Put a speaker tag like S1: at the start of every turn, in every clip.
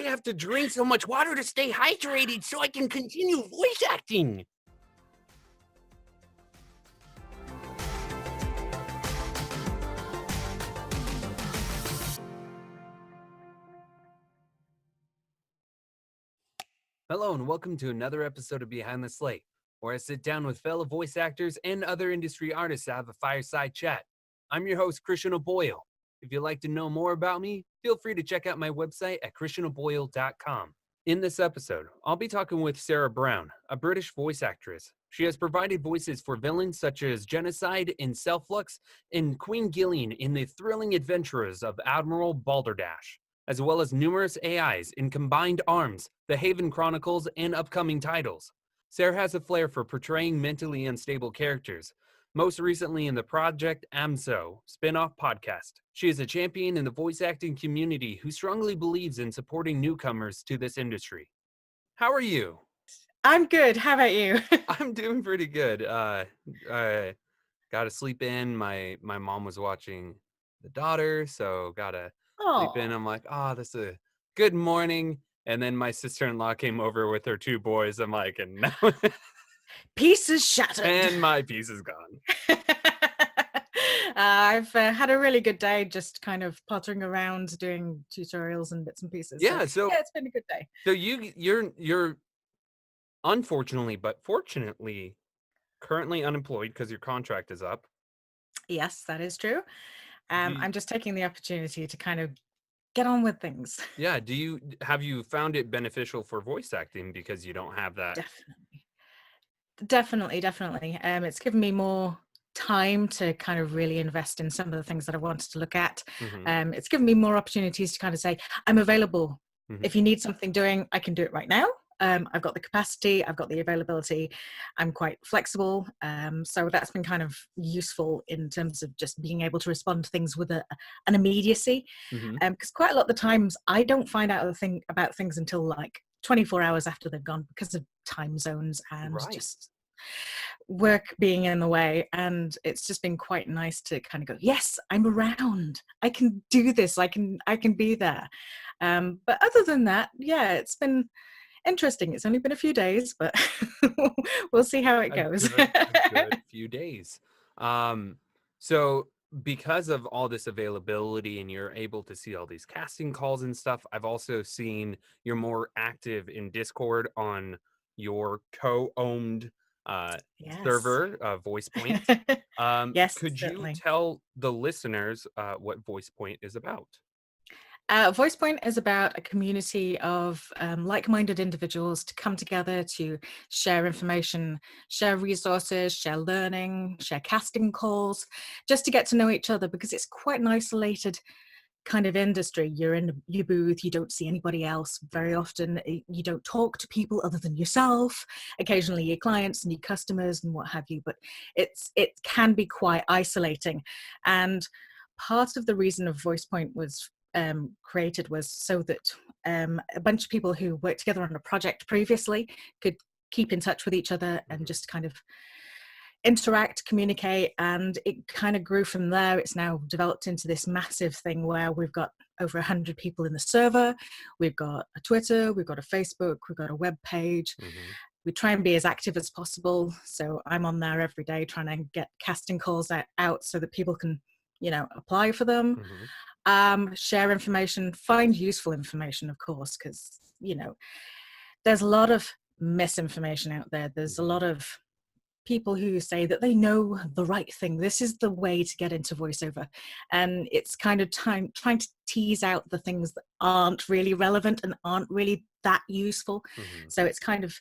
S1: have to drink so much water to stay hydrated so I can continue voice acting. Hello and welcome to another episode of Behind the Slate, where I sit down with fellow voice actors and other industry artists to have a fireside chat. I'm your host, Christian O'Boyle. If you'd like to know more about me, feel free to check out my website at christianoboyle.com. In this episode, I'll be talking with Sarah Brown, a British voice actress. She has provided voices for villains such as Genocide in Selflux and Queen Gillian in The Thrilling Adventures of Admiral Balderdash, as well as numerous AIs in Combined Arms, The Haven Chronicles, and upcoming titles. Sarah has a flair for portraying mentally unstable characters, most recently in the Project AMSO spin-off podcast. She is a champion in the voice acting community who strongly believes in supporting newcomers to this industry. How are you?
S2: I'm good. How about you?
S1: I'm doing pretty good. Got to sleep in. My mom was watching The Daughter, so gotta sleep in. I'm like, this is a good morning. And then my sister-in-law came over with her two boys. I'm like, and now
S2: Peace is shattered.
S1: and my piece is gone.
S2: I've had a really good day, just kind of pottering around doing tutorials and bits and pieces.
S1: Yeah, so
S2: yeah, it's been a good day.
S1: So you're unfortunately, but fortunately, currently unemployed because your contract is up.
S2: Yes, that is true. I'm just taking the opportunity to kind of get on with things.
S1: Yeah. Have you found it beneficial for voice acting because you don't have that?
S2: Definitely. It's given me more time to kind of really invest in some of the things that I wanted to look at.
S1: Mm-hmm.
S2: It's given me more opportunities to kind of say, I'm available.
S1: Mm-hmm.
S2: If you need something doing, I can do it right now. I've got the capacity, I've got the availability, I'm quite flexible. So that's been kind of useful in terms of just being able to respond to things with an immediacy. Because quite a lot of the times I don't find out about things until like 24 hours after they've gone because of time zones and just work being in the way. And it's just been quite nice to kind of go, yes, I'm around, I can do this, I can be there. But other than that, yeah, it's been interesting. It's only been a few days, but we'll see how it goes.
S1: A good few days. So because of all this availability and you're able to see all these casting calls and stuff, I've also seen you're more active in Discord on your co-owned server, VoicePoint.
S2: Yes,
S1: could
S2: certainly.
S1: you tell the listeners what VoicePoint is about?
S2: VoicePoint is about a community of like-minded individuals to come together to share information, share resources, share learning, share casting calls, just to get to know each other, because it's quite an isolated kind of industry. You're in your booth, you don't see anybody else very often, you don't talk to people other than yourself, occasionally your clients and your customers and what have you, but it can be quite isolating. And part of the reason of VoicePoint was created was so that a bunch of people who worked together on a project previously could keep in touch with each other and just kind of interact, communicate, and it kind of grew from there. It's now developed into this massive thing where we've got over 100 people in the server, we've got a Twitter, we've got a Facebook, we've got a web page. We try and be as active as possible, so I'm on there every day trying to get casting calls out so that people can, apply for them. Share information, find useful information, of course, because there's a lot of misinformation out there. There's a lot of people who say that they know the right thing. This is the way to get into voiceover. And it's kind of trying to tease out the things that aren't really relevant and aren't really that useful. So it's kind of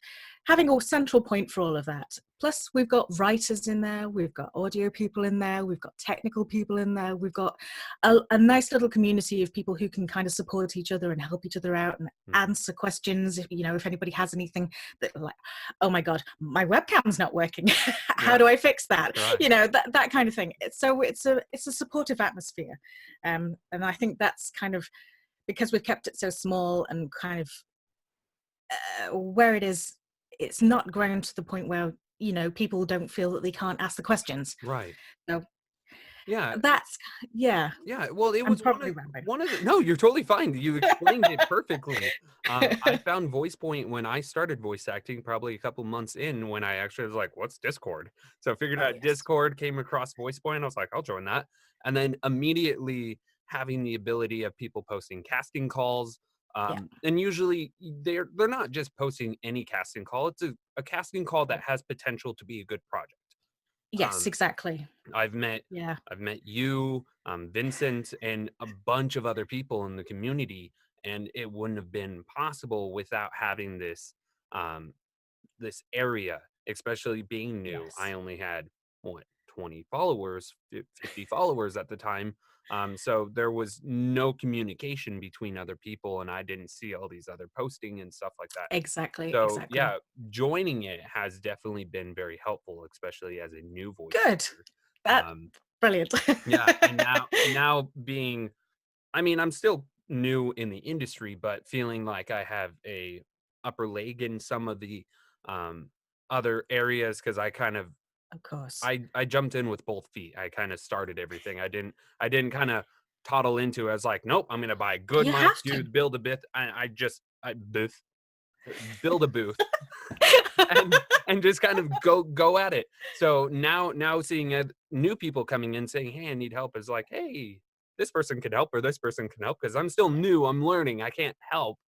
S2: having a central point for all of that. Plus, we've got writers in there, we've got audio people in there, we've got technical people in there, we've got a nice little community of people who can kind of support each other and help each other out and answer questions. If anybody has anything that, like, oh my God, my webcam's not working. How do I fix that? That kind of thing. So it's a supportive atmosphere. And I think that's kind of, because we've kept it so small and kind of where it is, it's not grown to the point where people don't feel that they can't ask the questions.
S1: Right.
S2: So
S1: Yeah,
S2: That's yeah,
S1: yeah. Well, it
S2: I'm
S1: was
S2: probably rambling.
S1: one of the. No, you're totally fine. You explained it perfectly. I found VoicePoint when I started voice acting, probably a couple months in, when I actually was like, "What's Discord?" So I figured
S2: Oh,
S1: out
S2: yes.
S1: Discord, came across VoicePoint. I was like, "I'll join that," and then immediately having the ability of people posting casting calls.
S2: Yeah.
S1: And usually they're not just posting any casting call. It's a casting call that has potential to be a good project.
S2: Yes,
S1: Um,
S2: exactly.
S1: I've met
S2: Yeah.
S1: I've met you, Vincent, and a bunch of other people in the community, and it wouldn't have been possible without having um, this area, especially being new. I
S2: Yes.
S1: only had what 20 followers, 50 followers at the time. So there was no communication between other people, and I didn't see all these other posting and stuff like that.
S2: Exactly,
S1: So
S2: exactly.
S1: yeah, joining it has definitely been very helpful, especially as a new voice
S2: Good.
S1: actor.
S2: That
S1: Um,
S2: brilliant.
S1: yeah, and now being, I mean, I'm still new in the industry, but feeling like I have a upper leg in some of the um other areas, because I kind of
S2: Of course.
S1: I jumped in with both feet. I kind of started everything. I didn't kind of toddle into it. I was like, nope, I'm gonna buy a good
S2: You
S1: mic,
S2: have to.
S1: dude, build a bit. I just I booth build a booth and just kind of go at it. So now seeing new people coming in saying, "Hey, I need help," is like, "Hey, this person can help or this person can help," because I'm still new. I'm learning. I can't help,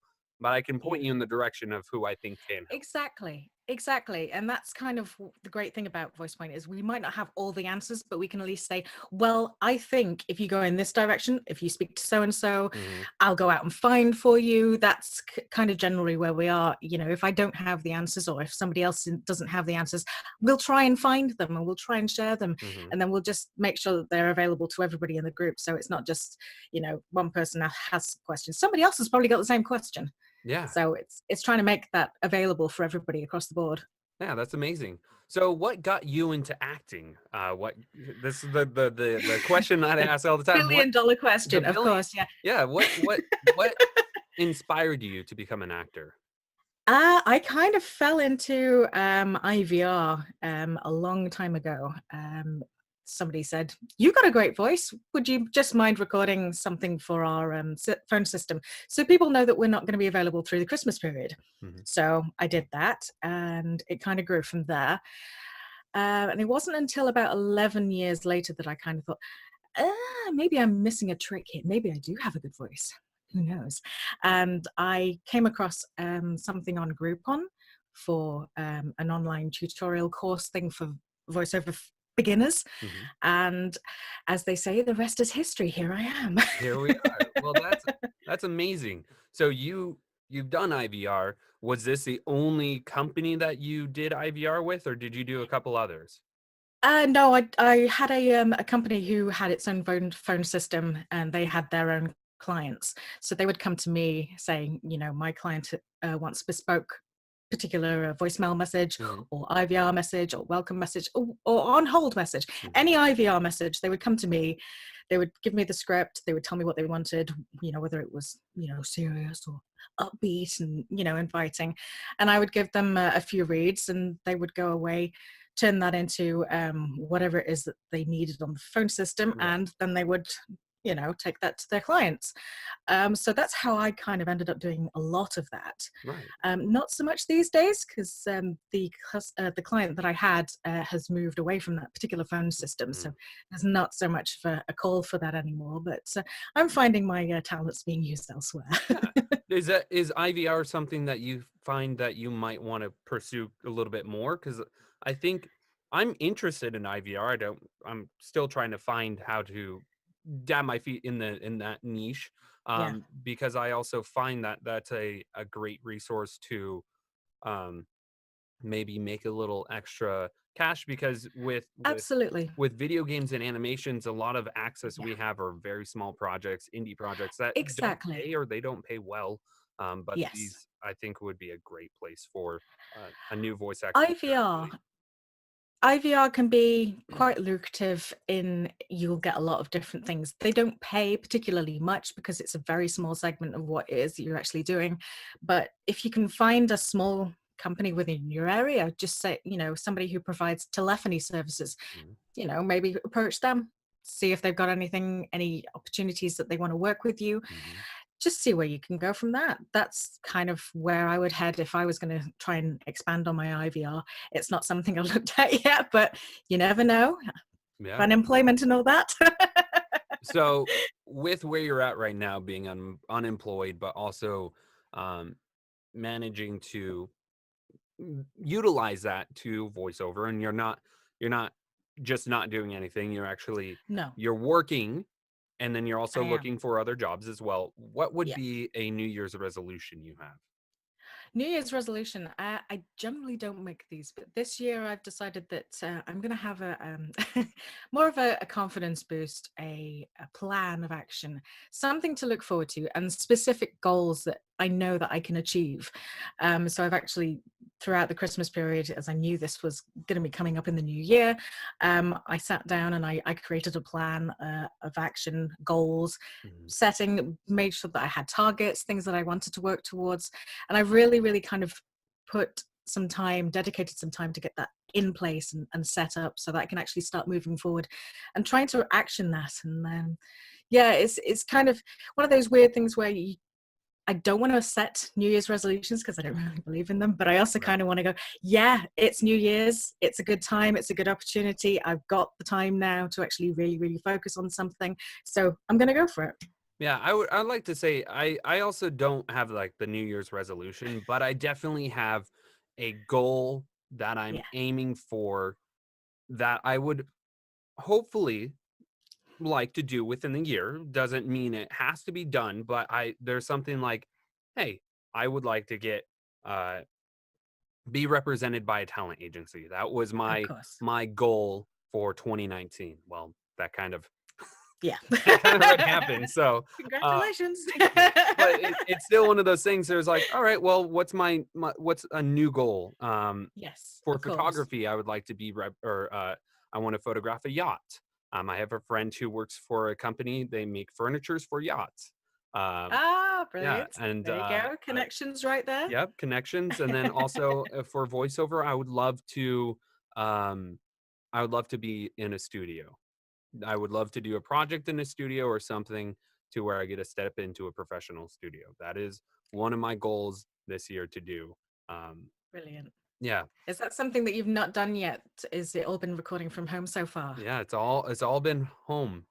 S1: but I can point
S2: Yeah.
S1: you in the direction of who I think can help.
S2: Exactly, exactly. And that's kind of the great thing about VoicePoint is we might not have all the answers, but we can at least say, well, I think if you go in this direction, if you speak to so and so,
S1: Hmm.
S2: I'll go out and find for you. That's kind of generally where we are. You know, if I don't have the answers or if somebody else doesn't have the answers, we'll try and find them and we'll try and share them.
S1: Hmm.
S2: And then we'll just make sure that they're available to everybody in the group. So it's not just, one person has questions. Somebody else has probably got the same question.
S1: Yeah,
S2: So it's trying to make that available for everybody across the board.
S1: yeah, that's amazing. So, what got you into acting? What this is the question that I
S2: The
S1: ask all the time. What
S2: billion-dollar
S1: the
S2: question, of
S1: billion?
S2: course, yeah.
S1: Yeah, what inspired you to become an actor?
S2: I kind of fell into IVR a long time ago. Somebody said, "You got a great voice. Would you just mind recording something for our phone system so people know that we're not going to be available through the Christmas period?"
S1: Hmm.
S2: So I did that, and it kind of grew from there. And it wasn't until about 11 years later that I kind of thought, maybe I'm missing a trick here. Maybe I do have a good voice. Who knows? And I came across something on Groupon for an online tutorial course thing for voiceover beginners.
S1: Hmm.
S2: And as they say, the rest is history. Here I am.
S1: Here we are. Well, that's amazing. So you've done IVR. Was this the only company that you did IVR with, or did you do a couple others?
S2: No, I had a company who had its own phone system, and they had their own clients. So they would come to me saying, my client wants bespoke particular voicemail message
S1: Hmm.
S2: or IVR message or welcome message or on hold message,
S1: Hmm.
S2: any IVR message. They would come to me. They would give me the script. They would tell me what they wanted, whether it was, serious or upbeat and, inviting. And I would give them a few reads and they would go away, turn that into whatever it is that they needed on the phone system,
S1: Right.
S2: and then they would take that to their clients. So that's how I kind of ended up doing a lot of that.
S1: Right.
S2: Not so much these days because the client that I had has moved away from that particular phone system, so
S1: Mm.
S2: there's not so much of a call for that anymore. But I'm finding my talents being used elsewhere.
S1: Yeah. Is IVR something that you find that you might want to pursue a little bit more? Because I think I'm interested in IVR. I'm still trying to find how to dab my feet in that niche.
S2: Yeah,
S1: Because I also find that that's a great resource to um maybe make a little extra cash, because
S2: absolutely.
S1: with video games and animations, a lot of access
S2: Yeah,
S1: we have are very small projects, indie projects that don't
S2: exactly.
S1: pay or they don't pay well. But
S2: Yes.
S1: these, I think, would be a great place for a new voice actor to start
S2: IVR
S1: doing.
S2: IVR can be quite lucrative in you'll get a lot of different things. They don't pay particularly much because it's a very small segment of what it is that you're actually doing. But if you can find a small company within your area, just say, somebody who provides telephony services,
S1: Mhm.
S2: maybe approach them. see if they've got any opportunities that they want to work with you.
S1: Hmm.
S2: Just see where you can go from that. That's kind of where I would head if I was going to try and expand on my IVR. It's not something I've looked at yet, but you never know.
S1: Yeah.
S2: Unemployment and all that.
S1: So with where you're at right now, being unemployed, but also um, managing to utilize that to voiceover, and you're not just not doing anything.
S2: No,
S1: You're working, and then you're also
S2: I am.
S1: looking for other jobs as well. What would
S2: Yeah.
S1: be a New Year's resolution you have?
S2: New Year's resolution. I generally don't make these, but this year I've decided that I'm going to have more of a confidence boost, a plan of action, something to look forward to, and specific goals that I know that I can achieve. So I've actually, throughout the Christmas period, as I knew this was going to be coming up in the new year, I sat down and I created a plan of action, goals,
S1: Mhm.
S2: setting, made sure that I had targets, things that I wanted to work towards. And I really kind of put some time, dedicated some time to get that in place and set up so that I can actually start moving forward and trying to action that. And then, yeah, it's kind of one of those weird things where I don't want to set New Year's resolutions because I don't really believe in them, but I also
S1: Right.
S2: kind of want to go, yeah, it's New Year's. It's a good time. It's a good opportunity. I've got the time now to actually really focus on something. So I'm going to go for it.
S1: Yeah, I'd like to say I also don't have like the New Year's resolution, but I definitely have a goal that I'm
S2: Yeah,
S1: aiming for that I would hopefully like to do within the year. Doesn't mean it has to be done, but I there's something like, hey, I would like to get uh be represented by a talent agency. That was
S2: of
S1: my
S2: course.
S1: my goal for 2019. Well, that kind of
S2: Yeah.
S1: that kind of already happened. So
S2: Congratulations.
S1: thank you. But it's still one of those things. There's like, all right, well, what's a new goal?
S2: Yes,
S1: For
S2: of course.
S1: photography, I would like to be I want to photograph a yacht. I have a friend who works for a company. They make furnitures for yachts. Um,
S2: Ah,
S1: yeah,
S2: brilliant.
S1: and
S2: There you go. Connections right there.
S1: yep, connections. And then also for voiceover, um, I would love to be in a studio. I would love to do a project in a studio or something to where I get to step into a professional studio. That is one of my goals this year to do. Um,
S2: Brilliant.
S1: yeah,
S2: Is that something that you've not done yet? Is it all been recording from home so far?
S1: yeah, it's all been home.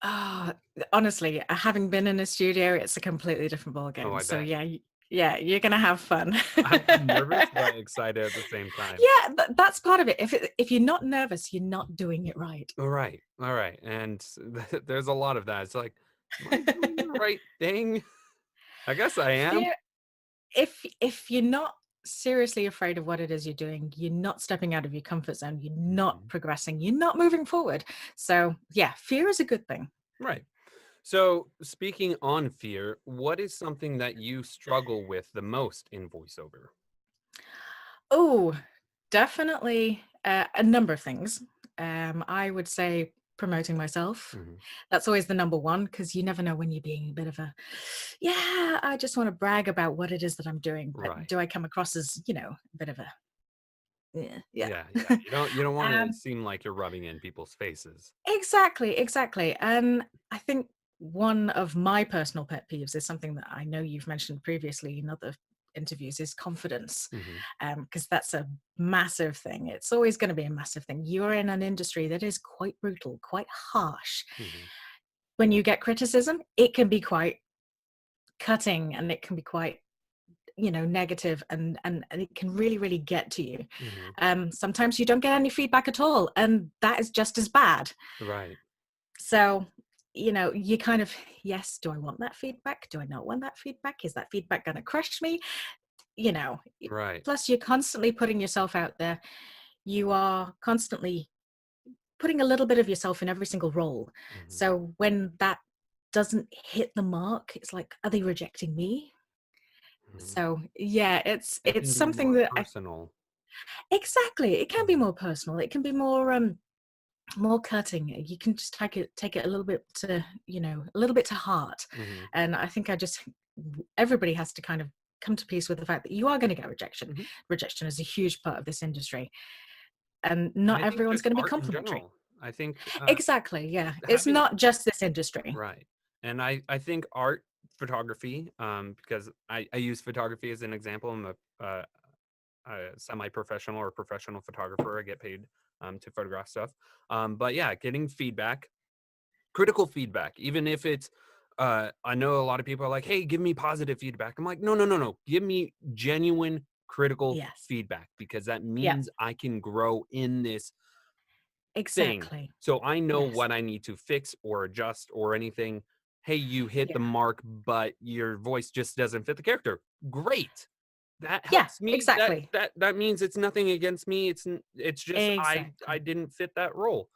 S2: Oh, honestly, having been in a studio, it's a completely different
S1: Oh,
S2: ballgame.
S1: I
S2: So
S1: bet.
S2: yeah, yeah, you're gonna have fun.
S1: I'm nervous but excited at the same time.
S2: Yeah, that's part of it. If you're not nervous, you're not doing it right.
S1: All right, and there's a lot of that. It's like, am I doing the right thing? I guess I am.
S2: Fear, if you're not seriously afraid of what it is you're doing, you're not stepping out of your comfort zone, you're not
S1: Mhm.
S2: progressing, you're not moving forward. So yeah, fear is a good thing.
S1: Right. So, speaking on fear, what is something that you struggle with the most in voiceover?
S2: Oh, definitely a number of things. I would say promoting myself.
S1: Mhm.
S2: That's always the number one because you never know when you're being a bit of a, yeah, I just want to brag about what it is that I'm doing. But
S1: Right.
S2: do I come across as, a bit of a, yeah, yeah.
S1: Yeah, yeah. You don't want to
S2: um,
S1: seem like you're rubbing in people's faces.
S2: exactly. And I think one of my personal pet peeves is something that I know you've mentioned previously in other interviews is confidence,
S1: Mhm.
S2: because that's a massive thing. It's always going to be a massive thing. You're in an industry that is quite brutal, quite harsh.
S1: Mhm.
S2: When you get criticism, it can be quite cutting and it can be quite negative and it can really get to you.
S1: Mhm.
S2: Sometimes you don't get any feedback at all and that is just as bad.
S1: Right.
S2: So, you kind of, yes, do I want that feedback? Do I not want that feedback? Is that feedback going to crush me? You know, y-
S1: Right.
S2: Plus, you're constantly putting yourself out there. You are constantly putting a little bit of yourself in every single role.
S1: Mhm.
S2: So, when that doesn't hit the mark, it's like, are they rejecting me?
S1: Mhm.
S2: So, yeah, it's
S1: It
S2: it's
S1: can be
S2: something
S1: more
S2: that I
S1: personal.
S2: exactly. It can be
S1: Mhm.
S2: more personal. It can be more cutting. You can just take it a little bit to a little bit to heart.
S1: Mhm.
S2: And I think everybody has to kind of come to peace with the fact that you are going to get rejection.
S1: Mhm.
S2: Rejection is a huge part of this industry and
S1: And
S2: not
S1: I think
S2: everyone's
S1: just
S2: going to be
S1: art in
S2: complimentary.
S1: general. I think
S2: Exactly, yeah. It's
S1: having
S2: not just this industry.
S1: right. And I think art photography, because I use photography as an example. I'm a semi-professional or professional photographer. I get paid to photograph stuff. But yeah, getting feedback, critical feedback, even if it's I know a lot of people are like, hey, give me positive feedback. I'm like, no, no, no, no. Give me genuine critical
S2: Yes.
S1: feedback, because that
S2: Yeah,
S1: means I can grow in this thing.
S2: exactly.
S1: So I know
S2: Yes.
S1: what I need to fix or adjust or anything. Hey, you hit
S2: Yeah.
S1: the mark, but your voice just doesn't fit the character. Great. That
S2: Yeah,
S1: helps me. That
S2: exactly.
S1: that that means it's nothing against me. It's just I
S2: Exactly.
S1: didn't fit that role.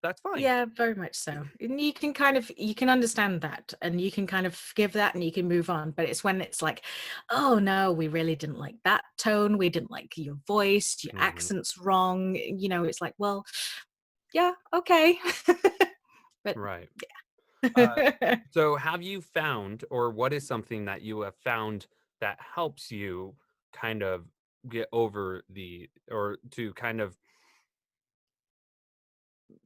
S1: That's fine.
S2: Yeah, very much so. And you can understand that and you can kind of forgive that and you can move on. But it's when it's like, oh no, we really didn't like that tone. We didn't like your voice, your
S1: Mhm.
S2: accent's wrong. It's like, well, yeah, okay. But
S1: Right. Uh,
S2: yeah.
S1: so have you found, or what is something that you have found that helps you kind of get over or to kind of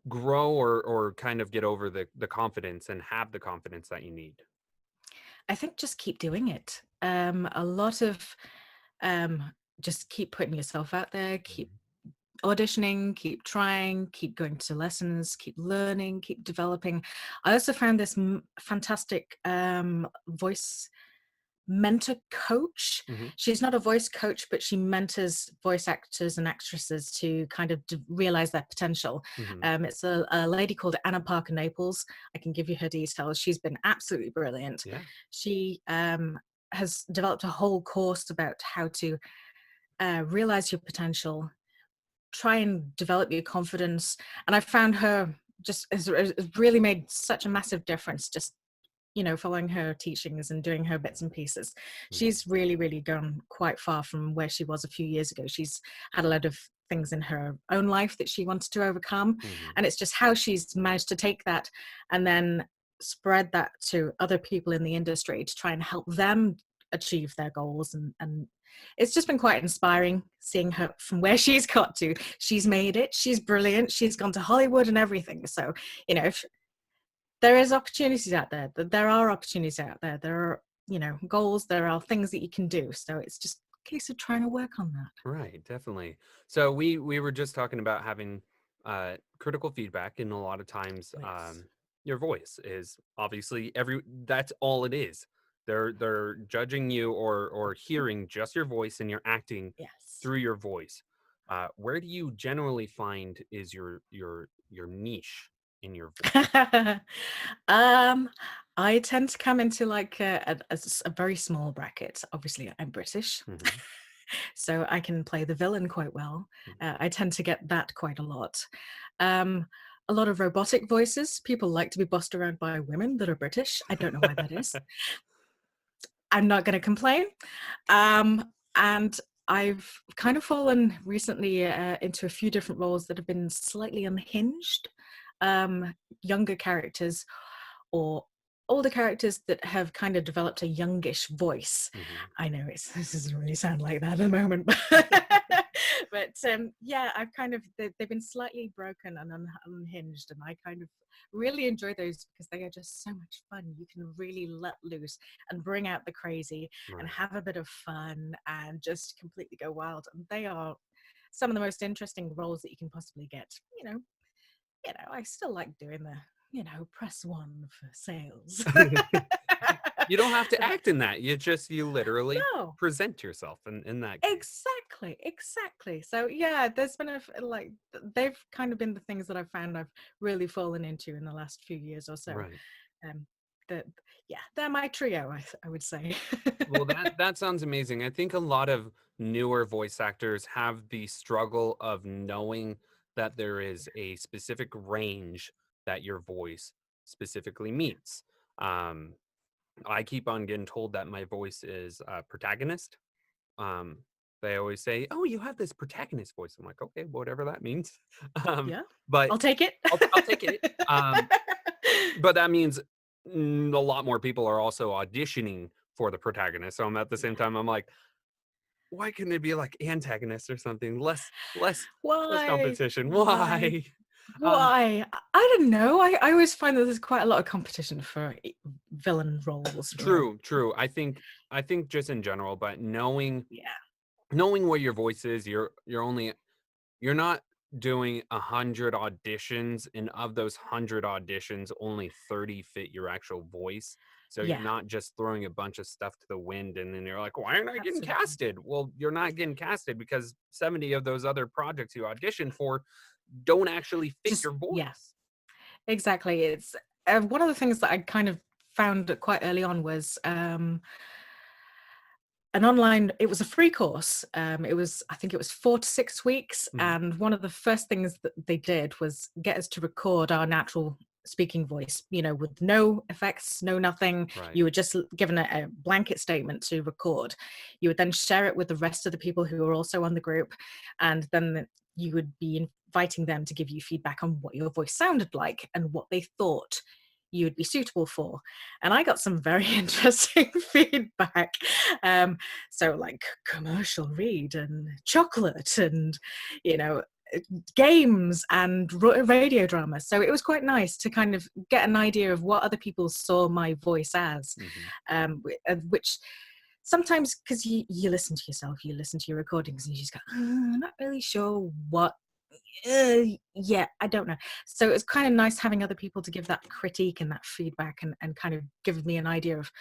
S1: grow, or kind of get over the confidence and have the confidence that you need?
S2: I think just keep doing it. A lot of just keep putting yourself out there, keep
S1: Mhm.
S2: auditioning, keep trying, keep going to lessons, keep learning, keep developing. I also found this fantastic voice mentor coach.
S1: Mhm.
S2: She's not a voice coach, but she mentors voice actors and actresses to kind of realize their potential.
S1: Mhm.
S2: It's a lady called Anna Parker Naples. I can give you her details. She's been absolutely brilliant.
S1: Yeah.
S2: She has developed a whole course about how to realize your potential, try and develop your confidence. And I found her just has really made such a massive difference just following her teachings and doing her bits and pieces.
S1: Mhm.
S2: She's really, really gone quite far from where she was a few years ago. She's had a lot of things in her own life that she wanted to overcome.
S1: Mhm.
S2: And it's just how she's managed to take that and then spread that to other people in the industry to try and help them achieve their goals. And it's just been quite inspiring seeing her from where she's got to. She's made it. She's brilliant. She's gone to Hollywood and everything. So, if there is opportunities out there, there are opportunities out there, there are goals, there are things that you can do, so it's just a case of trying to work on that.
S1: Right, definitely. So we were just talking about having critical feedback, and a lot of times
S2: Yes.
S1: your voice is obviously that's all it is. They're judging you, or hearing just your voice, and you're acting
S2: Yes.
S1: through your voice. Where do you generally find is your niche in your voice?
S2: um I tend to come into like a very small bracket. Obviously I'm British.
S1: Hmm.
S2: So I can play the villain quite well. I tend to get that quite a lot. um a lot of robotic voices. People like to be bossed around by women that are British. I don't know why that is. I'm not going to complain. And I've kind of fallen recently into a few different roles that have been slightly unhinged. Younger characters or older characters that have kind of developed a youngish voice.
S1: Hmm.
S2: I know this doesn't really sound like that at the moment, but yeah, I've kind of they've been slightly broken and unhinged, and I kind of really enjoy those because they are just so much fun. You can really let loose and bring out the crazy and
S1: Right.
S2: have a bit of fun and just completely go wild. And they are some of the most interesting roles that you can possibly get. I still like doing the, press one for sales.
S1: You don't have to
S2: But
S1: act in that. You literally
S2: no,
S1: present yourself in that case.
S2: exactly. So yeah, there's been they've kind of been the things that I've found I've really fallen into in the last few years or so.
S1: Right.
S2: Um, that yeah, they're my trio, I would say.
S1: Well, that sounds amazing. I think a lot of newer voice actors have the struggle of knowing that there is a specific range that your voice specifically meets. Um, I keep on getting told that my voice is protagonist. Um, they always say, "Oh, you have this protagonist voice." I'm like, "Okay, whatever that means." Um,
S2: Yeah,
S1: but
S2: I'll take it.
S1: I'll take it. But that means a lot more people are also auditioning for the protagonist. So I'm at the same
S2: Yeah.
S1: time, I'm like, why couldn't it be like antagonist or something? Less
S2: Why?
S1: competition.
S2: Why?
S1: Why?
S2: Why? I don't know. I always find that there's quite a lot of competition for villain roles, you know.
S1: True. I think just in general, but knowing
S2: Yeah.
S1: knowing what your voice is, you're not doing 100 auditions, and of those 100 auditions, only 30 fit your actual voice. So you're
S2: Yeah,
S1: not just throwing a bunch of stuff to the wind, and then you're like, why aren't I getting
S2: absolutely.
S1: casted? Well, you're not getting casted because 70 of those other projects you auditioned for don't actually fit
S2: Just
S1: your
S2: yeah,
S1: voice.
S2: exactly. It's one of the things that I kind of found quite early on was an online it was a free course. It was, I think it was 4 to 6 weeks,
S1: Mhm.
S2: and one of the first things that they did was get us to record our natural speaking voice, you know, with no effects, no nothing.
S1: Right.
S2: You were just given a blanket statement to record. You would then share it with the rest of the people who were also on the group, and then you would be inviting them to give you feedback on what your voice sounded like and what they thought you would be suitable for. And I got some very interesting feedback. Um, so like commercial read and chocolate and, you know, games and radio drama. So it was quite nice to kind of get an idea of what other people saw my voice as,
S1: Mhm.
S2: which sometimes, because you listen to yourself, you listen to your recordings and you just go, I'm not really sure what yeah, I don't know. So it's kind of nice having other people to give that critique and that feedback, and kind of give me an idea of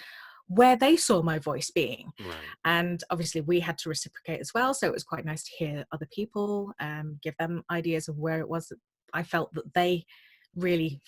S2: where they saw my voice being.
S1: Right.
S2: And obviously we had to reciprocate as well. So it was quite nice to hear other people, give them ideas of where it was that I felt that they really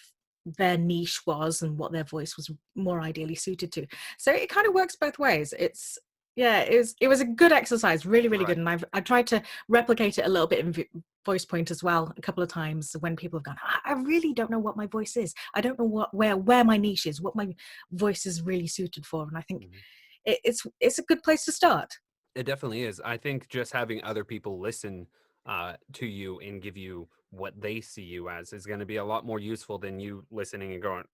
S2: their niche was and what their voice was more ideally suited to. So it kind of works both ways. It's yeah, it was a good exercise, really, really good.
S1: Right.
S2: And I tried to replicate it a little bit in voice point as well a couple of times when people have gone, I really don't know what my voice is. I don't know where my niche is, what my voice is really suited for. And I think
S1: Mhm.
S2: it's a good place to start.
S1: It definitely is. I think just having other people listen to you and give you what they see you as is going to be a lot more useful than you listening and going,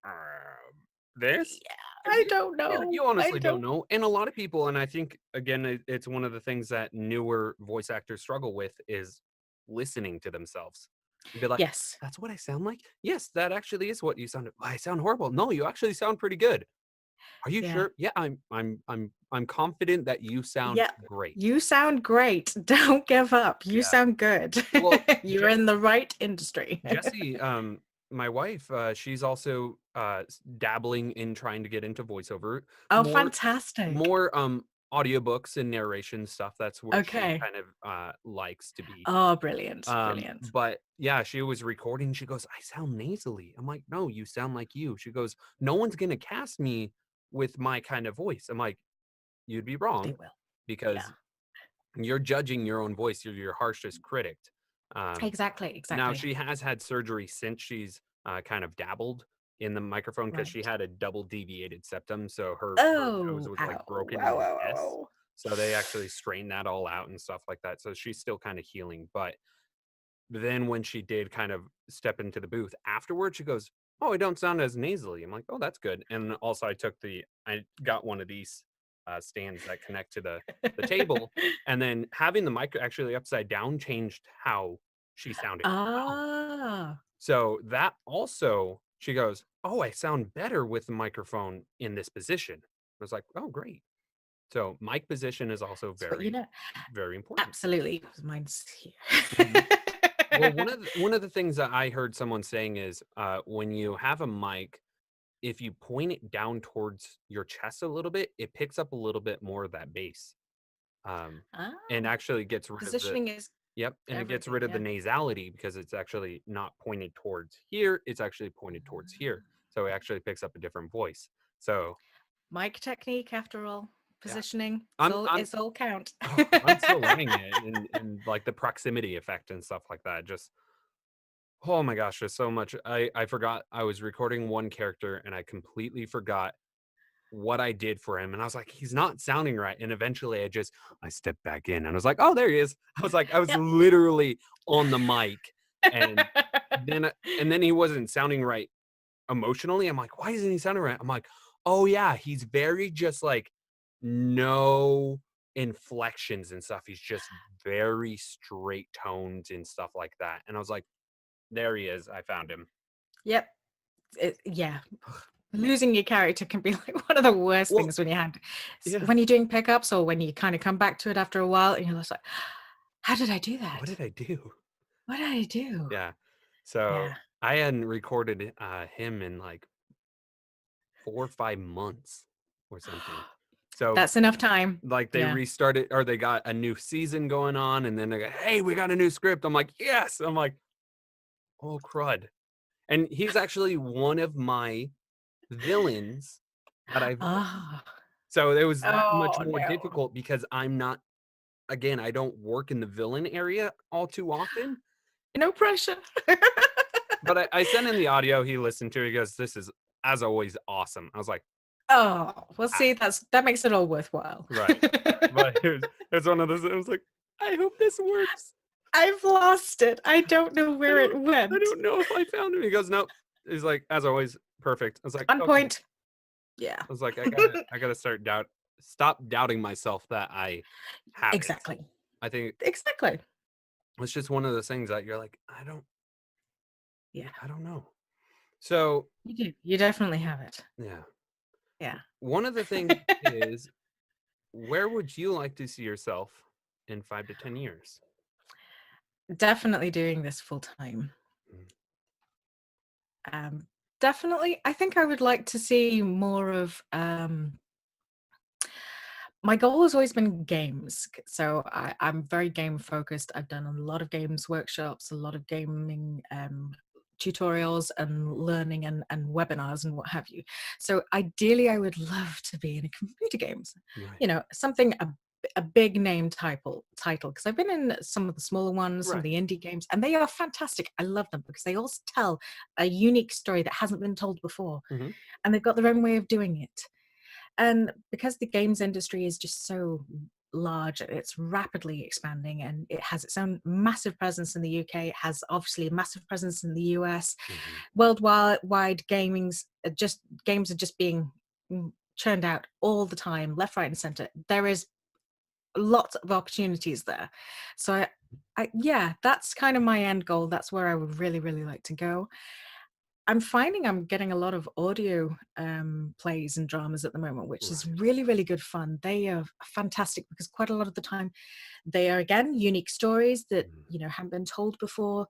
S1: this?
S2: Yeah,
S1: Because
S2: I don't know.
S1: you
S2: I
S1: honestly don't
S2: don't.
S1: know. And a lot of people, and I think, again, it's one of the things that newer voice actors struggle with is listening to themselves. And be like,
S2: Yes.
S1: that's what I sound like? Yes, that actually is what you sound. I sound horrible. No, you actually sound pretty good. Are you
S2: Yeah.
S1: sure? Yeah, I'm confident that you sound
S2: Yeah.
S1: great.
S2: You sound great. Don't give up. You
S1: Yeah.
S2: sound good.
S1: Well,
S2: You're in the right industry.
S1: Jesse, my wife, she's also dabbling in trying to get into voiceover,
S2: Oh,
S1: more
S2: fantastic.
S1: more audiobooks and narration stuff. That's where she
S2: Okay.
S1: kind of likes to be.
S2: Oh, brilliant. Brilliant.
S1: But yeah, she was recording. She goes, I sound nasally. I'm like, no, you sound like you. She goes, no one's gonna cast me with my kind of voice. I'm like, you'd be
S2: They
S1: wrong
S2: will. Yeah.
S1: because you're judging your own voice. You're your harshest critic. Um,
S2: Exactly.
S1: Now
S2: Exactly.
S1: she has had surgery since she's kind of dabbled in the microphone because she
S2: Right.
S1: had a double deviated septum, so her nose
S2: Oh,
S1: was like
S2: ow.
S1: broken
S2: Ow,
S1: in
S2: ow,
S1: an
S2: ow,
S1: S.
S2: ow.
S1: So they actually strained that all out and stuff like that. So she's still kind of healing. But then when she did kind of step into the booth afterwards, she goes, "Oh, I don't sound as nasally." I'm like, "Oh, that's good." And also, I got one of these stands that connect to the table, and then having the mic actually upside down changed how she sounded as well.
S2: Ah,
S1: So that also, she goes, "Oh, I sound better with the microphone in this position." I was like, "Oh, great." So mic position is also
S2: that's what you
S1: very,
S2: know.
S1: very important.
S2: Absolutely. Mine's
S1: Mhm.
S2: here.
S1: Well, one of the things that I heard someone saying is, when you have a mic, if you point it down towards your chest a little bit, it picks up a little bit more of that bass, um, and
S2: Ah,
S1: actually gets rid of the
S2: positioning is
S1: yep, and it gets
S2: everything.
S1: rid of the
S2: Yeah.
S1: nasality because it's actually not pointed towards here, it's actually pointed towards here.
S2: Ah.
S1: So it actually picks up a different voice. So,
S2: Mic technique, after all.
S1: yeah,
S2: Positioning. It's
S1: I'm
S2: all
S1: I'm
S2: it's all count.
S1: I'm still learning it and like the proximity effect and stuff like that. Just oh my gosh, there's so much. I forgot I was recording one character and I completely forgot what I did for him. And I was like, he's not sounding right. And eventually I stepped back in and I was like, oh, there he is. I was
S2: Yep.
S1: literally on the mic and then he wasn't sounding right emotionally. I'm like, why isn't he sounding right? I'm like, oh yeah, he's very just like no inflections and stuff. He's just very straight tones and stuff like that. And I was like, There he is. I found him.
S2: Yep. Yeah. Losing your character can be like one of the worst
S1: Well,
S2: things when
S1: yeah.
S2: when you're doing pickups or when you kind of come back to it after a while and you're just like, how did I do
S1: What
S2: that?
S1: did I do?
S2: What did I do?
S1: Yeah. So
S2: Yeah.
S1: I hadn't recorded him in like 4 or 5 months or something. So
S2: That's enough time.
S1: like they
S2: Yeah.
S1: restarted or they got a new season going on and then they go, hey, we got a new script. I'm like, yes. I'm like, oh crud. And he's actually one of my villains that I voiced.
S2: Oh,
S1: So it was that much
S2: oh
S1: more
S2: no.
S1: difficult because I'm not, again, I don't work in the villain area all too often.
S2: No pressure.
S1: But I sent in the audio he listened to. He goes, this is, as always, awesome. I was like,
S2: Oh, well,
S1: ah,
S2: see, that makes it all worthwhile.
S1: right. But it's one of those, I was like, I hope this works.
S2: I've lost it. I don't know
S1: I
S2: where it
S1: don't, I
S2: went.
S1: don't know if I found him. He goes, nope. He's like, as always, perfect. I was like,
S2: On
S1: okay.
S2: point. Yeah.
S1: I was like, I gotta stop doubting myself that I have it.
S2: Exactly.
S1: I think
S2: Exactly.
S1: it's just one of those things that you're like,
S2: Yeah.
S1: I don't know. So
S2: You do. You definitely have it.
S1: yeah,
S2: Yeah.
S1: one of the things is, where would you like to see yourself in 5 to 10 years?
S2: Definitely doing this full time.
S1: Mm.
S2: Um, definitely. I think I would like to see more of my goal has always been games. So I'm very game focused. I've done a lot of games workshops, a lot of gaming tutorials and learning and webinars and what have you. So ideally, I would love to be in a computer games,
S1: Right,
S2: something a big name title because I've been in some of the smaller ones, some of
S1: right.
S2: the indie games, and they are fantastic. I love them because they all tell a unique story that hasn't been told before,
S1: Hmm.
S2: and they've got their own way of doing it. And because the games industry is just so large, it's rapidly expanding and it has its own massive presence in the UK. It has obviously a massive presence in the US.
S1: Hmm.
S2: Worldwide games are just being churned out all the time, left, right, and center. There is lots of opportunities there. So yeah, that's kind of my end goal. That's where I would really, really like to go. I'm finding I'm getting a lot of audio plays and dramas at the moment, which is
S1: Right.
S2: really, really good fun. They are fantastic because quite a lot of the time they are again unique stories that
S1: Mhm.
S2: haven't been told before.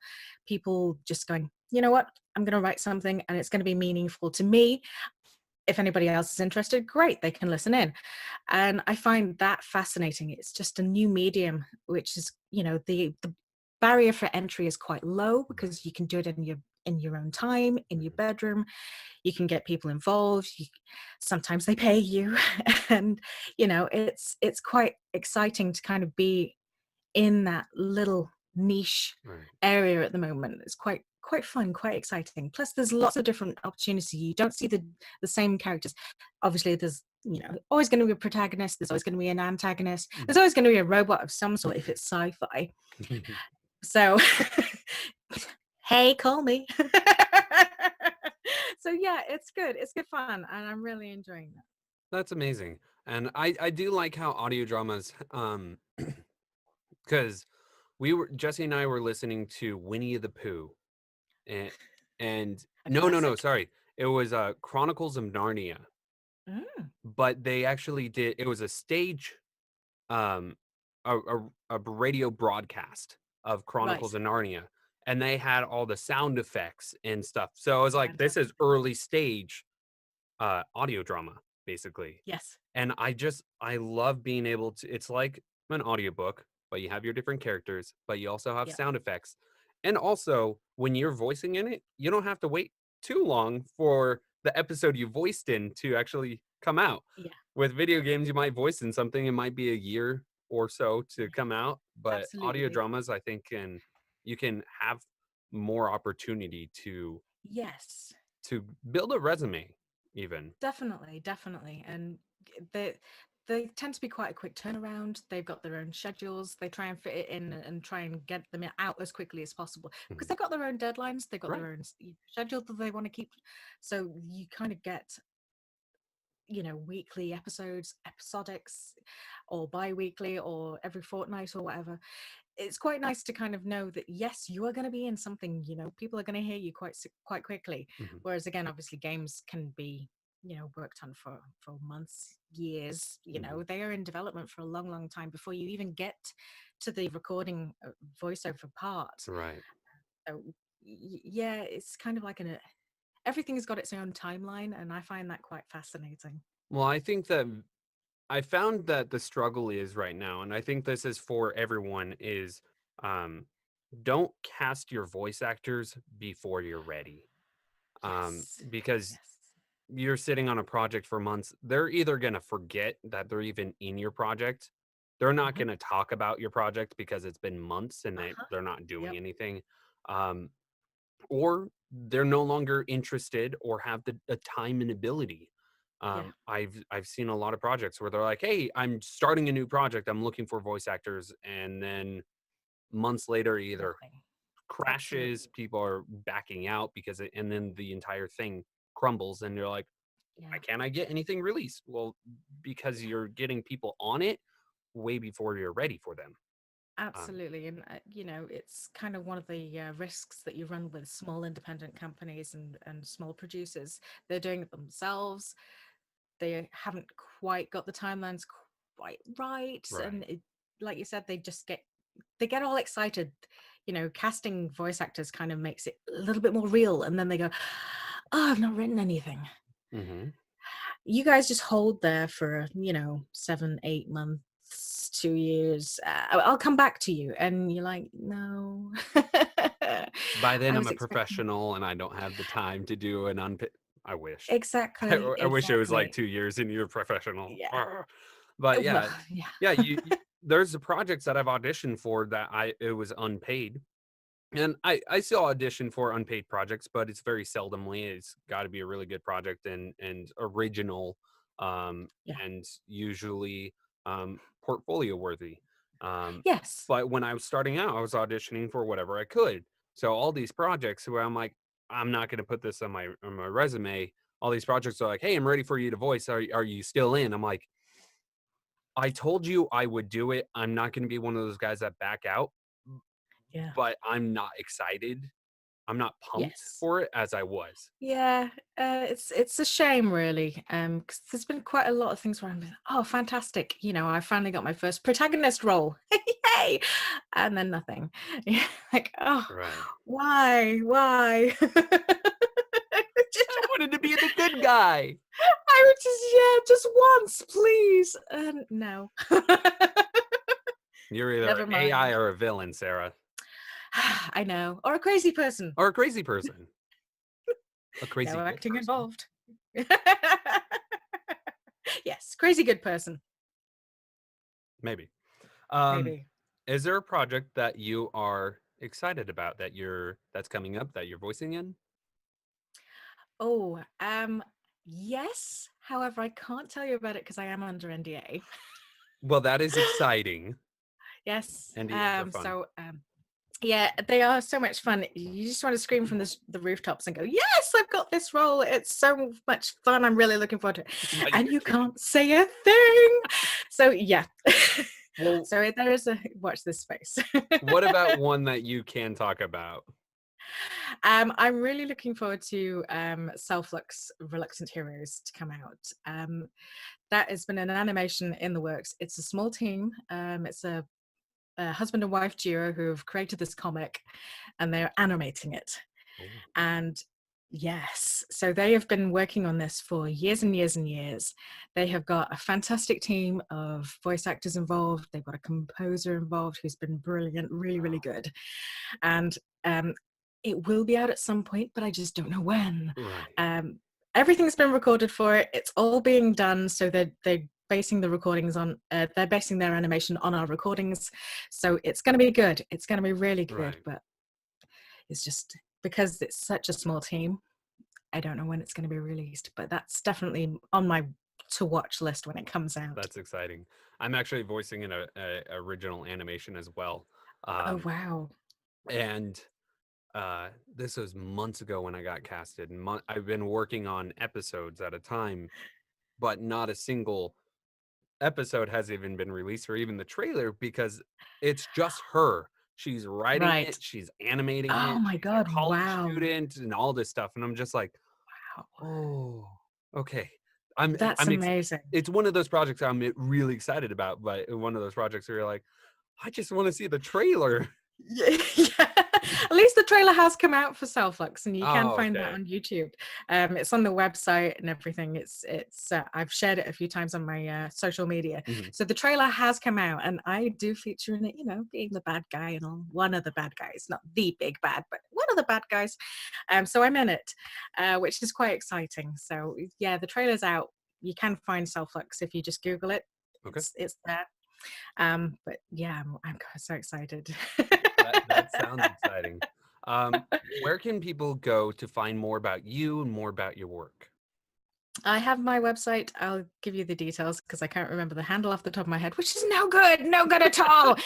S2: People just going, you know what, I'm going to write something and it's going to be meaningful to me. If anybody else is interested, great, they can listen in. And I find that fascinating. It's just a new medium, which is, the barrier for entry is quite low
S1: Right.
S2: because you can do it in your own time, in your
S1: Mhm.
S2: bedroom. You can get people involved. Sometimes they pay you, and it's quite exciting to kind of be in that little niche
S1: Right.
S2: area at the moment. It's quite fun, quite exciting. Plus, there's lots of different opportunities. You don't see the same characters. Obviously, there's always going to be a protagonist. There's always going to be an antagonist. There's
S1: Mhm.
S2: always going to be a robot of some sort if it's sci-fi. So, hey, call me. So yeah, it's good. It's good fun, and I'm really enjoying that.
S1: That's amazing. And I do like how audio dramas, because Jesse and I were listening to Winnie the Pooh, and
S2: A
S1: no,
S2: classic.
S1: sorry, it was Chronicles of Narnia,
S2: Mm,
S1: but they actually did, it was a stage, um a radio broadcast of
S2: right.
S1: Chronicles of Narnia, and they had all the sound effects and stuff. So I was like, this is
S2: Fantastic.
S1: early stage audio drama, basically.
S2: Yes.
S1: And I love being able to, it's like an audiobook, but you have your different characters, but you also have
S2: Yeah.
S1: sound effects. And also, when you're voicing in it, you don't have to wait too long for the episode you voiced in to actually come out.
S2: Yeah.
S1: With video games, you might voice in something, it might be a year or so to
S2: Yeah.
S1: come out, but audio
S2: Absolutely.
S1: dramas, I think, you can have more opportunity
S2: Yes.
S1: to build a resume even.
S2: Definitely, definitely. And they tend to be quite a quick turnaround. They've got their own schedules. They try and fit it in and try and get them out as quickly as possible because
S1: Mhm.
S2: they've got their own deadlines. They've got
S1: Right.
S2: their own schedule that they want to keep. So you kind of get weekly episodes, episodics, or bi-weekly or every fortnight or whatever. It's quite nice to kind of know that yes, you are going to be in something, people are going to hear you quite quickly.
S1: Mhm.
S2: Whereas again, obviously games can be worked on for months, years.
S1: Mhm.
S2: They are in development for a long time before you even get to the recording voiceover part.
S1: Right.
S2: So yeah, it's kind of like everything's got its own timeline, and I find that quite fascinating.
S1: Well, I think that I found that the struggle is right now, and I think this is for everyone, is um, don't cast your voice actors before you're ready.
S2: Yes.
S1: Because
S2: Yes.
S1: you're sitting on a project for months, they're either going to forget that they're even in your project. They're not
S2: Hmm.
S1: going to talk about your project because it's been months and
S2: Uh-huh.
S1: they're not doing
S2: Yep.
S1: anything. Um, or they're no longer interested or have the time and ability.
S2: Yeah.
S1: I've seen a lot of projects where they're like, "Hey, I'm starting a new project. I'm looking for voice actors," and then months later, either
S2: Nothing.
S1: crashes,
S2: Absolutely.
S1: people are backing out and then the entire thing crumbles, and you're like, "Why
S2: Yeah.
S1: can't I get anything released?" Well, because you're getting people on it way before you're ready for them. Um,
S2: Absolutely. And, it's kind of one of the risks that you run with small independent companies and small producers. They're doing it themselves. They haven't quite got the timelines quite right.
S1: right.
S2: And like you said, they get all excited. Casting voice actors kind of makes it a little bit more real. And then they go, oh, I've not written anything.
S1: Hmm.
S2: You guys just hold there for 7, 8 months, 2 years. I'll come back to you. And you're like, no.
S1: By then,
S2: I
S1: I'm
S2: was
S1: a
S2: expecting.
S1: professional and I don't have the time to do an unpaid. I wish.
S2: Exactly,
S1: I wish it was like
S2: exactly.
S1: 2 years and you're professional.
S2: Yeah.
S1: Arr. But
S2: Well,
S1: yeah,
S2: yeah.
S1: yeah. There's the projects that I've auditioned for that it was unpaid, and I still audition for unpaid projects, but it's very seldomly. It's got to be a really good project and original, um,
S2: Yeah.
S1: and usually portfolio worthy. Um,
S2: Yes.
S1: but when I was starting out, I was auditioning for whatever I could. So all these projects where I'm like, I'm not going to put this on my resume. All these projects are like, hey, I'm ready for you to voice. Are you still in? I'm like, I told you I would do it. I'm not going to be one of those guys that back out,
S2: Yeah.
S1: but I'm not excited. I'm not pumped
S2: Yes.
S1: for it as I was.
S2: Yeah, it's a shame, really, because there's been quite a lot of things where I'm like, oh, fantastic, I finally got my first protagonist role, yay, and then nothing. Yeah, like, oh,
S1: Right.
S2: why?
S1: I wanted to be the good guy.
S2: I would just once, please. No.
S1: You're either
S2: Never
S1: AI
S2: mind.
S1: or a villain, Sarah,
S2: I know, or a crazy person.
S1: or a crazy person, a crazy
S2: No
S1: good
S2: acting
S1: person.
S2: involved. Yes, crazy good person,
S1: Maybe. Um,
S2: maybe.
S1: is there a project that you are excited about that's coming up that you're voicing in?
S2: Oh, yes. However, I can't tell you about it because I am under NDA.
S1: Well, that is exciting.
S2: Yes.
S1: NDAs are fun.
S2: Yeah, they are so much fun. You just want to scream from the rooftops and go, "Yes, I've got this role. It's so much fun. I'm really looking forward to it."
S1: But
S2: And
S1: you
S2: you
S1: can't.
S2: can't say a thing. So yeah.
S1: Well,
S2: So there is a watch this space.
S1: what about one that you can talk about?
S2: I'm really looking forward to Self-Lux Reluctant Heroes to come out. That has been an animation in the works. It's a small team. It's a husband and wife duo who have created this comic, and they're animating it.
S1: Oh,
S2: And yes, so they have been working on this for years and years and years. They have got a fantastic team of voice actors involved. They've got a composer involved who's been brilliant, really, really good. And it will be out at some point, but I just don't know when.
S1: right,
S2: Um, Everything's been recorded for it. It's all being done, so they're basing the recordings on. They're basing their animation on our recordings, so it's going to be good. It's going to be really good,
S1: right.
S2: but it's just because it's such a small team. I don't know when it's going to be released, but that's definitely on my to watch list when it comes out.
S1: That's exciting. I'm actually voicing in a original animation as well.
S2: Oh
S1: Um,
S2: wow!
S1: and this was months ago when I got casted, and I've been working on episodes at a time. but not a single episode has even been released, or even the trailer, because it's just her. She's writing it,
S2: Right.
S1: she's animating
S2: Oh
S1: it,
S2: my
S1: she's a
S2: God.
S1: college
S2: Wow.
S1: student and all this stuff, and I'm just like,
S2: Wow.
S1: oh, okay.
S2: That's amazing.
S1: It's one of those projects I'm really excited about, but one of those projects where you're like, I just want to see the trailer.
S2: Yeah. At least the trailer has come out for Cellflux, and you can
S1: Oh,
S2: find that
S1: okay.
S2: on YouTube. It's on the website and everything. It's I've shared it a few times on my social media.
S1: Mhm.
S2: So the trailer has come out, and I do feature in it, being the bad guy and all, one of the bad guys, not the big bad, but one of the bad guys. So I'm in it, which is quite exciting. So yeah, the trailer's out. You can find Cellflux if you just Google it.
S1: Okay.
S2: It's there. But yeah, I'm so excited.
S1: That sounds exciting. Where can people go to find more about you and more about your work?
S2: I have my website. I'll give you the details because I can't remember the handle off the top of my head, which is no good at all.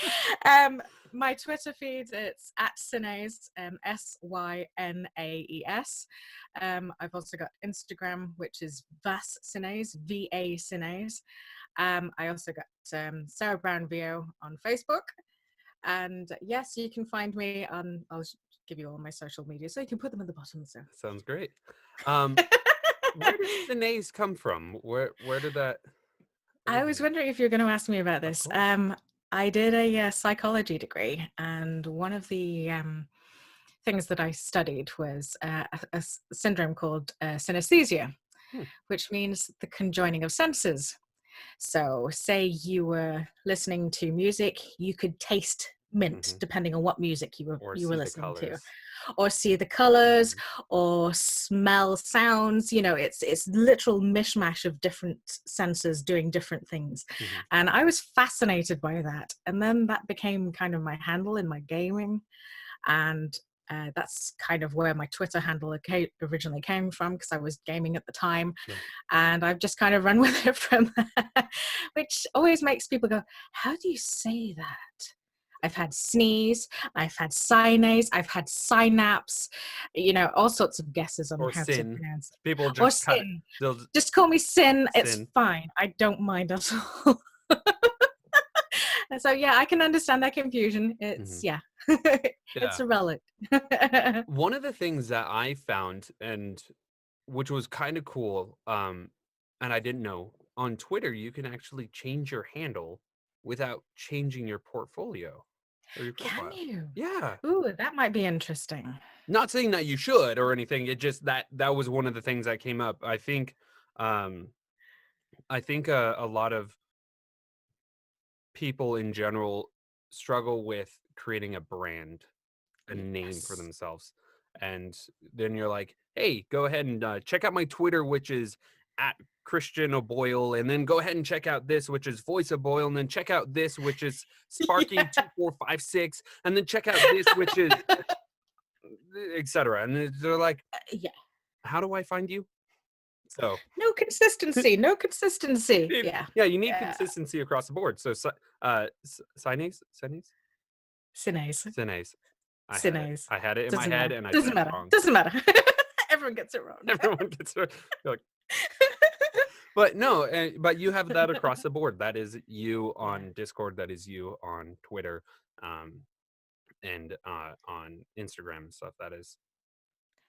S2: My Twitter feed, it's at Synaes, Synaes. I've also got Instagram, which is Vas Synaes, VA Synaes. I also got Sarah Brown VO on Facebook. And yes, you can find me on, give you all my social media so you can put them at the bottom. So
S1: Sounds great. Where did Synaes come from? Where did that
S2: I was
S1: originate?
S2: wondering if you're going to ask me about
S1: Of
S2: this.
S1: course.
S2: I did a psychology degree, and one of the things that I studied was a syndrome called synesthesia,
S1: Hmm.
S2: which means the conjoining of senses. So, say you were listening to music, you could taste mint,
S1: Mhm.
S2: depending on what music
S1: Or
S2: you were
S1: see the
S2: listening to,
S1: colors.
S2: or see the colors,
S1: Mhm.
S2: or smell sounds. It's literal mishmash of different senses doing different things,
S1: Mhm.
S2: and I was fascinated by that. And then that became kind of my handle in my gaming, and that's kind of where my Twitter handle originally came from, because I was gaming at the time,
S1: Right.
S2: and I've just kind of run with it from there, which always makes people go, how do you say that? I've had sneeze, I've had sinase, I've had synapse, all sorts of guesses on
S1: Or
S2: how to
S1: sin.
S2: pronounce it.
S1: People
S2: Or
S1: just cut it.
S2: sin.
S1: They'll
S2: Just call me Sin, it's
S1: sin.
S2: fine. I don't mind at all. And so yeah, I can understand that confusion. It's
S1: Mhm.
S2: yeah. It's
S1: Yeah.
S2: a relic.
S1: One of the things that I found, and which was kind of cool, and I didn't know, on Twitter you can actually change your handle without changing your portfolio or your
S2: Can
S1: profile.
S2: you?
S1: Yeah.
S2: Ooh, that might be interesting.
S1: Not saying that you should or anything. It just that was one of the things that came up. Um I think a lot of people in general struggle with creating a brand, a name for
S2: Yes.
S1: themselves. And then you're like, hey, go ahead and check out my Twitter, which is at Christian O'Boyle, and then go ahead and check out this, which is Voice of Boyle, and then check out this, which is
S2: Yeah.
S1: Sparky2456, and then check out this, which is etc. And they're like,
S2: Yeah.
S1: how do I find you? So
S2: No consistency. No consistency. Yeah.
S1: yeah, you need
S2: Yeah.
S1: consistency across the board. So
S2: Synaes.
S1: Sines. I had it.
S2: Synaes.
S1: I had it in my
S2: Doesn't
S1: head
S2: matter.
S1: and I said
S2: Doesn't
S1: it
S2: matter.
S1: wrong.
S2: Doesn't matter. Everyone gets it wrong.
S1: Everyone gets it. You're like, but no, but you have that across the board. That is you
S2: Yeah.
S1: on Discord. That is you on Twitter, um, and on Instagram and stuff. That is.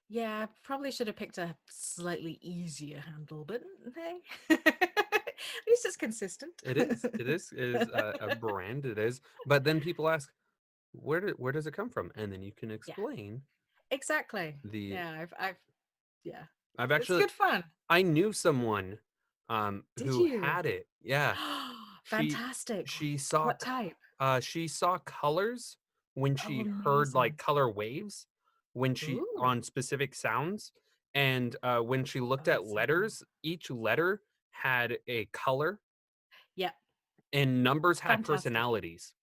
S2: Yeah, probably should have picked a slightly easier handle, but hey. At least it's consistent.
S1: It is. It is. It is a brand. It is. But then people ask, where does it come from? And then you can
S2: Yeah,
S1: explain
S2: exactly.
S1: the.
S2: Yeah, I've yeah.
S1: I've
S2: It's
S1: actually
S2: good fun.
S1: I knew someone
S2: Did
S1: who
S2: you?
S1: had it. Yeah. She
S2: Fantastic.
S1: she saw
S2: What type?
S1: she saw colors when
S2: Oh,
S1: she heard like
S2: amazing.
S1: color waves when she
S2: Ooh.
S1: on specific sounds, and when she
S2: Oh,
S1: looked at
S2: that's so cool.
S1: letters, each letter had a color,
S2: Yeah,
S1: and numbers had
S2: fantastic.
S1: personalities.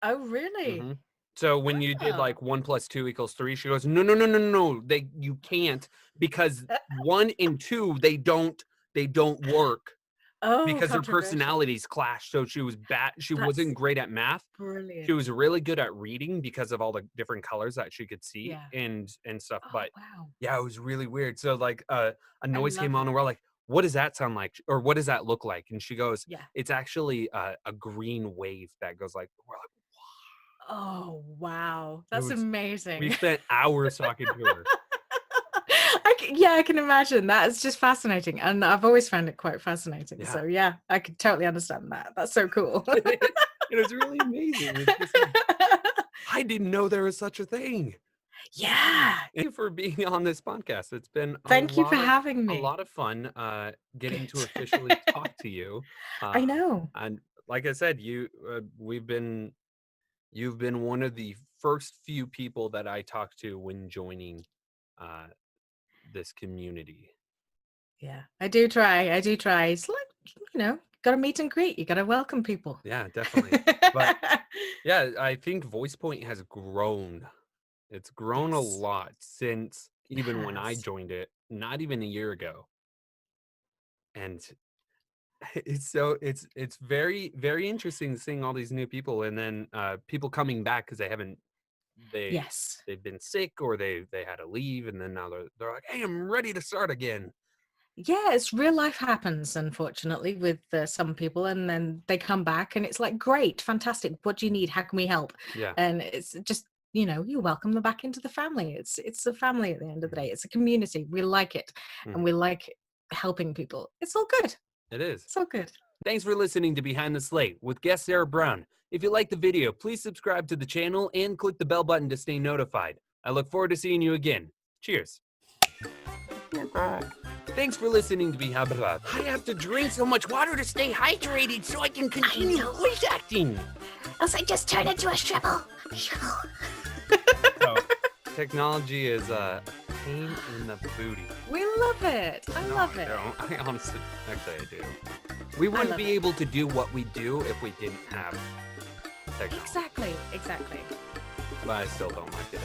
S2: Oh, really?
S1: hmm So when you did
S2: Oh.
S1: like 1 + 2 = 3, she goes, no, no, no, no, no, no. You can't, because 1 and 2 they don't work
S2: Oh,
S1: because their
S2: controversial.
S1: personalities clash. So she was bad. She
S2: That's
S1: wasn't great at math. She
S2: brilliant.
S1: was really good at reading because of all the different colors that she could see
S2: Yeah.
S1: and stuff.
S2: Oh,
S1: But
S2: wow.
S1: yeah, it was really weird. So like a
S2: I
S1: noise
S2: love
S1: came on
S2: it.
S1: and we're like, what does that sound like? Or what does that look like? And she goes,
S2: Yeah.
S1: it's actually a green wave that goes like, we're like,
S2: Oh, wow.
S1: it
S2: That's
S1: was, we
S2: amazing.
S1: spent hours talking to her.
S2: Yeah, I can imagine. That is just fascinating. And I've always found it quite fascinating.
S1: Yeah.
S2: So yeah, I could totally understand that. That's so cool.
S1: It was really amazing. It's just like, I didn't know there was such a thing.
S2: Yeah.
S1: Thank you for being on this podcast. It's been
S2: Thank you for having
S1: a
S2: me.
S1: lot of fun getting to
S2: Good.
S1: officially talk to you.
S2: I know.
S1: And like I said, you've been one of the first few people that I talked to when joining uh, this community.
S2: Yeah, I do try. I do try. It's like, got to meet and greet. You got to welcome people.
S1: Yeah, definitely. But yeah, I think VoicePoint has grown. It's grown a
S2: Yes,
S1: lot since
S2: it
S1: even when I
S2: has.
S1: joined it, not even a year ago. And it's very, very interesting seeing all these new people, and then people coming back because they
S2: Yes.
S1: they've been sick or they had to leave, and then now they're like, hey, I'm ready to start again.
S2: Yeah, it's real life happens, unfortunately, with some people, and then they come back and it's like, great, fantastic. What do you need? How can we help?
S1: Yeah.
S2: And it's just, you welcome them back into the family. It's a family at the end of the day. It's a community. We like it, and we like helping people. It's all good.
S1: It is.
S2: It's all good.
S1: Thanks for listening to Behind the Slate with guest Sarah Brown. If you like the video, please subscribe to the channel and click the bell button to stay notified. I look forward to seeing you again. Cheers. Thanks for listening to Behind the Slate. I have to drink so much water to stay hydrated so I can continue voice acting.
S2: Else I just turn into a shovel.
S1: So, technology is a pain in the booty.
S2: We love it. I love it.
S1: I honestly, actually, I do. We wouldn't be able to do what we do if we didn't have technology.
S2: Exactly.
S1: But I still don't like it.